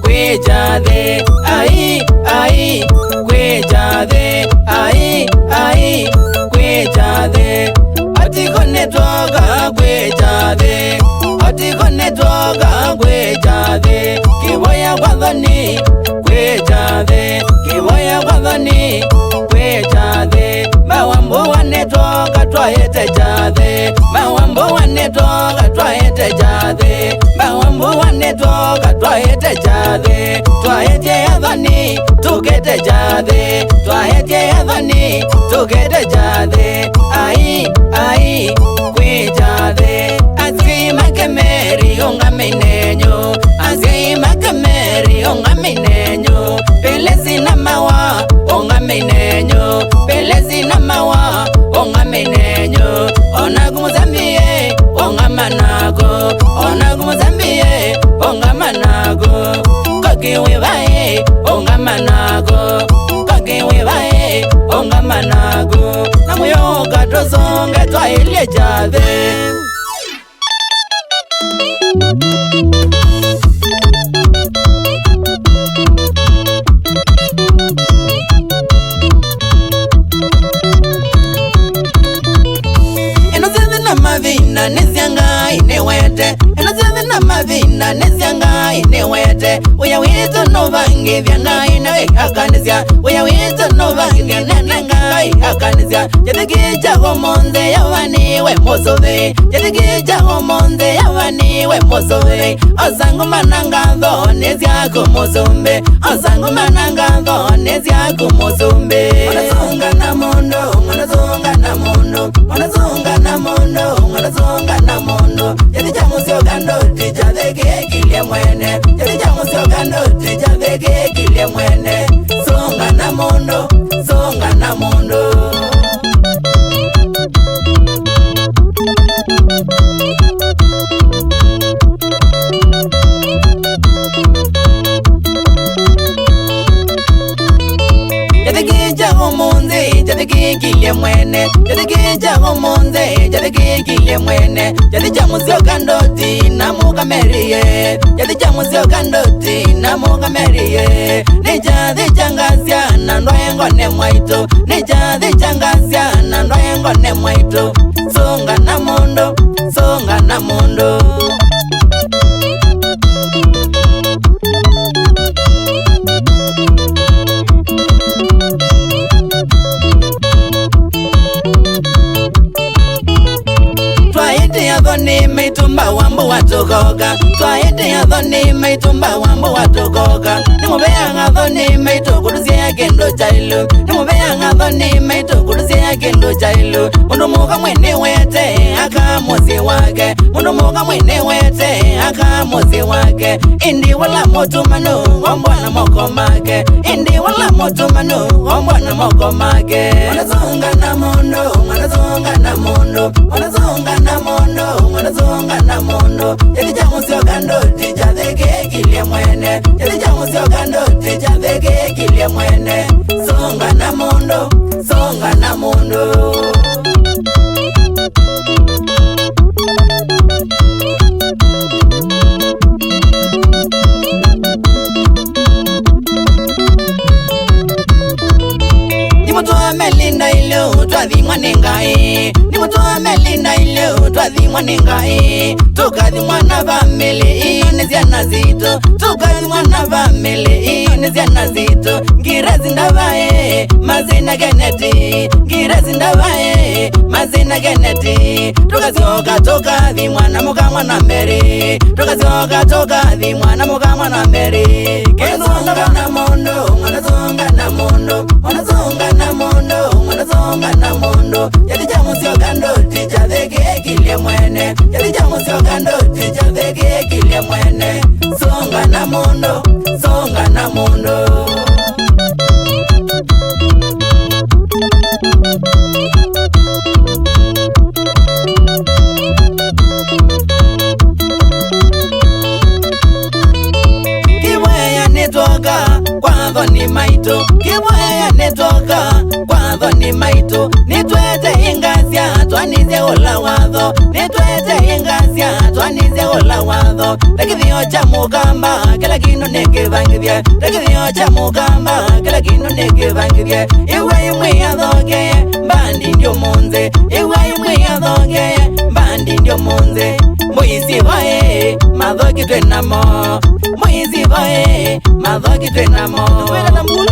Kwejade, ai, ai, kwejade, ai, ai, kwejade. Atikone toga kwejade, atikone toga kwejade. Kiboya kwadhani kwejade, kiboya kwadhani kwejade. Mawambo wane toga twahete jade, mawambo wane toga twahete jade, mawambo wane toga twahete jade. Twahete yadhani tukete jade, twahete yadhani tukete jade. Ai, ai, kwejade. Azima kemeri onga menenyo, azima kemeri onga menenyo. Pelezi na mawa onga menenyo, pelezi na mawa onga menenyo. Ona kumuzambie onga manago, ona kumuzambie onga manago. Kokiwe bae onga manago, kokiwe bae onga manago. Namuyoga tozonge twaile jade. Mavina nezianga inewete, enozeve na mavina nezianga inewete. Uya wito no vangi vyanga ine akanizia, uya wito no vangi vyananga akanizia. Jadiki jago monde yawani we mosove, jadiki jago monde yawani we mosove. Ozangu mananga ndo nezia kumosumbe, ozangu mananga ndo nezia kumosumbe. Wanazunga na mondo, wanazunga na mondo, wanazunga na mondo, wanazunga na mondo. Jadi jamu sio gando tija deke kilia mwene, jadi jamu sio gando tija deke kilia mwene. Songa na mondo, songa na mondo. Jadiki jago monde, jadiki kilia mwene, jadiki jago monde, jadiki kilia mwene. Jadi jamu sio kandoti na muga merie, jadi jamu sio kandoti na muga merie. Nijadi changazia na ndoengo ne mwaito, nijadi changazia na ndoengo ne mwaito. Songa na mondo, songa na mondo. Yadhoni meitumba wambu watukoka, twahete yadhoni meitumba wambu watukoka. Nimubea ngadhoni meitu kuduzia kendo chailu, nimubea ngadhoni meitu kuduzia kendo chailu. Munumuka mwene wete haka mozi wake, munumuka mwene wete haka mozi wake. Indi wala motu manu wambwana moko make, indi wala motu manu wambwana moko make. Wanazunga na mondo, wanazunga na mondo, wanazunga na mondo, wanazunga na mondo. Jadi jamu sio gando tija deke kilia mwene, jadi jamu sio gando tija deke kilia mwene. Songa na mondo, songa na mondo. Nimutoa melinda ilo twadhi mwanengai, nimutoa melinda ilo twadhi mwanengai. Tukadhi mwana family iyo nezia nazito, tukadhi mwana family iyo nezia nazito. Ngirazi ndavae mazina geneti, ngirazi ndavae mazina geneti. Tukazioka tukadhi mwana muka mwana meri, tukazioka tukadhi mwana muka mwana meri. Wanazunga na mondo, wanazunga na mondo, wanazunga na mondo, wanazunga na mondo. Jadi jamu sio gando tija deke kilia mwene, jadi jamu sio gando tija deke kilia mwene. Songa na mondo, songa na mondo. mono rekithio cha mukamba kila kino nikivangithie rekithio cha mukamba kila kino nikivangithie iwe imwe yathoge bandi ndio munze iwe imwe yathoge bandi ndio munze moizi vae mathogi twenamo moizi vae mathogi twenamo wera na mbulu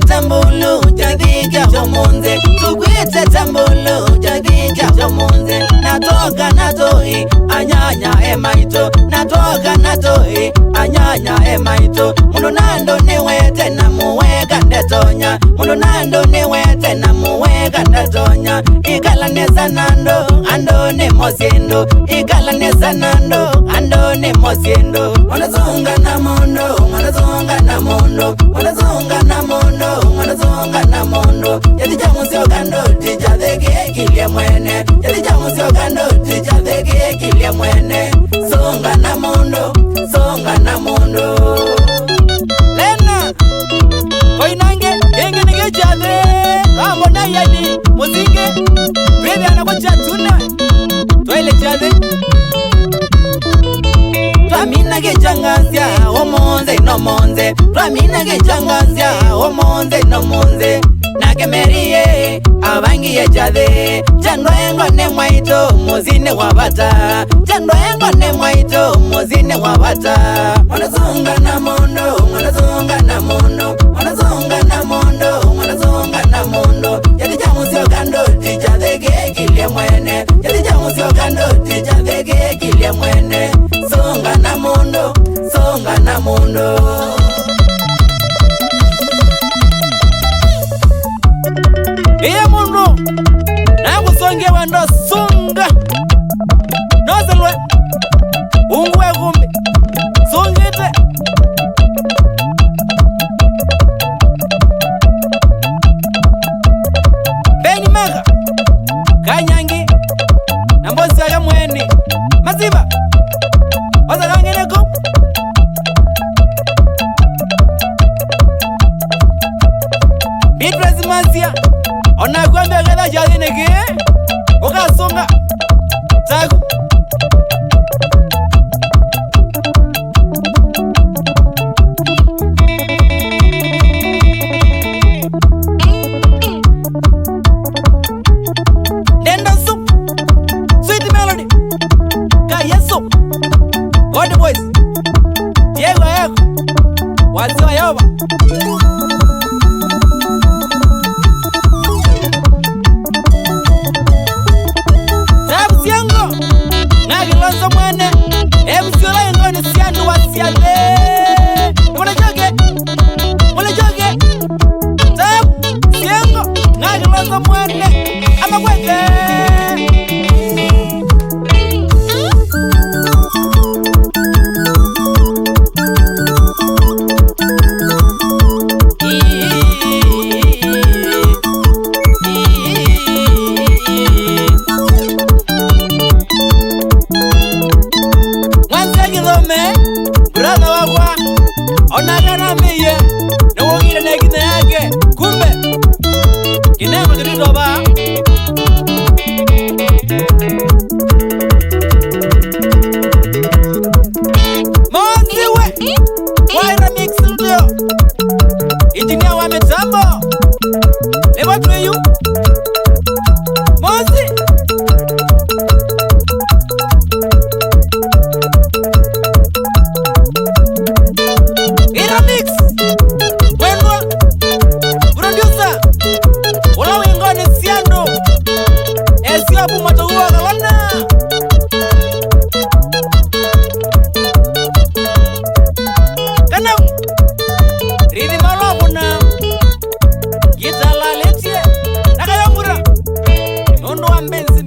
tambulu jadija jomunze tukwite tambulu jadija jomunze natoka natoi anyanya emaito natoka natoi anyanya emaito mundu nando niwete na muweka ndetonya mundu nando niwete na muweka ndetonya ikala neza nando ando ni mosindo ikala neza nando ando ni mosindo wanazunga na mondo wanazunga na mondo wanazunga na mondo wanazunga na mondo yadija musio kando tija dhege kilia mwene yadija musio kando tija dhege kilia mwene songa na mondo lena koinange genge nige jade kamo na yadi muzinge breve anakocha tuna toile jade Twamina gechangazia omonze no monze Twamina gechangazia omonze no monze Nakemerie abangiye jade Chandwengo ne mwaito muzine wabata Chandwengo ne mwaito muzine wabata Wanazunga na mondo Wanazunga na mondo Wanazunga na mondo Wanazunga na mondo Yadija musio kando tija dhege kilia mwene Yadija musio kando tija dhege kilia mwene Songa na mondo Iya mundu na kusonge wando sunga nozelwe ungwe gumbi sungite Beni maga kanyangi nambosi aga mweni maziba Oza kangeneko Bitrezi mazia Ona kuambe gada jadi nege Oka songa Tagu Denda soup Sweet melody Kaya soup God boys Diego Ego Wazio Yoba Tabu siango Nagi lonzo mwene Emsiola yengoni siandu wa siale Mule joge Tabu siango Nagi lonzo mwene Ama mwete Brother wakwa Onagana miye Nawogire negine yake Kumbe Kinengo kiridoba Monziwe Waira mix studio Engineer wa mitambo Never to you Monzi Mix Wenwa Producer Wala wengone siando Esi wapu matoguwa kalana Kanam Ridi malo kuna Gita la letie Nakayamura Nondo wa mbenzi